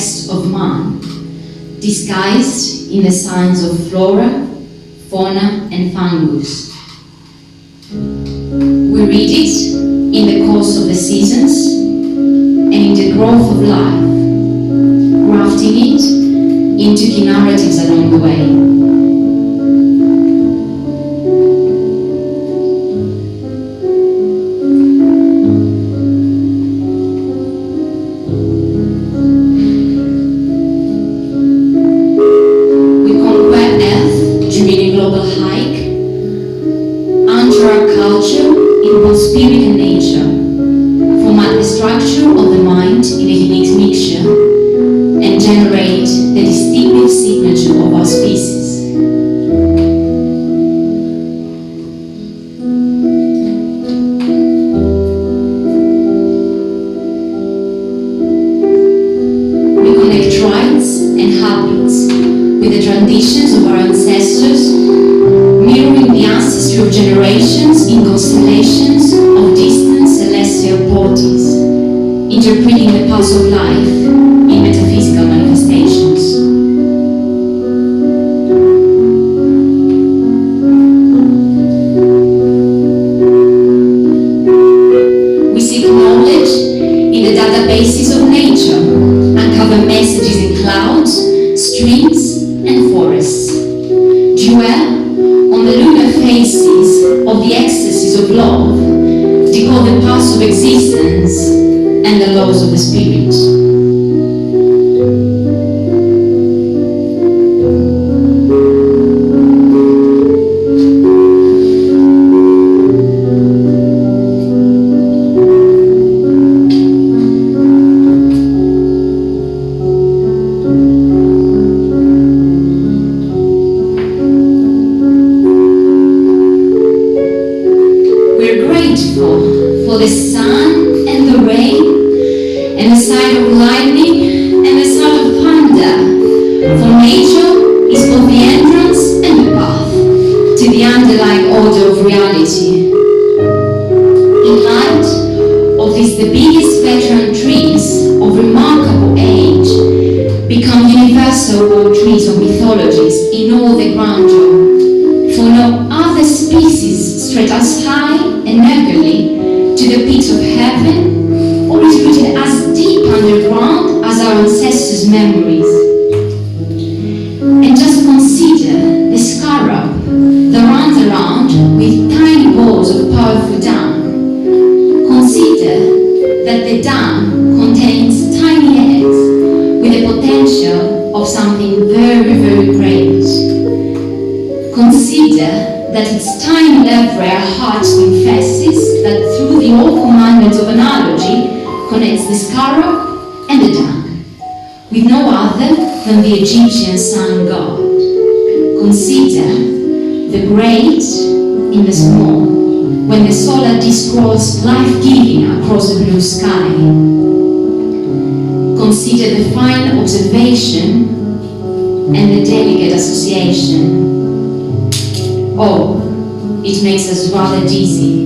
context of man, disguised in the signs of flora, fauna, and fungus. We read it in the course of the seasons and in the growth of life, grafting it into key narratives along the way. Spirit and nature format the structure of the mind in a unique mixture and generate the distinctive signature of our species. We connect rites and habits with the traditions of our ancestors, mirroring the ancestry of generations in constellations of distant celestial bodies, interpreting the pulse of life in metaphysical manifestations. We seek knowledge in the databases of nature, uncover messages in clouds, streams, and forests, dwell on the lunar faces of the ecstasies of love, decode the pulse of existence and the laws of the spirit. For the sun and the rain, and the sight of lightning and the sound of thunder. For nature is both the entrance and the path to the underlying order of reality. In light of this, the biggest veteran trees of remarkable age become universal world trees of mythologies in all their grandeur. For no other species stretch as high and eagerly to the peaks of heaven, or is rooted as deep underground as our ancestors' memories. And just consider the scarab that runs around with tiny balls of powerful down. Consider that the down contains tiny eggs with the potential of something very, very great. Consider that its tiny lever are hatched in fesses that through the old commandment of analogy connects the scarab and the dung, with no other than the Egyptian sun god. Consider the great in the small, when the solar disk rolls life-giving across the blue sky. Consider the fine observation and the delicate association. Oh, it makes us rather dizzy.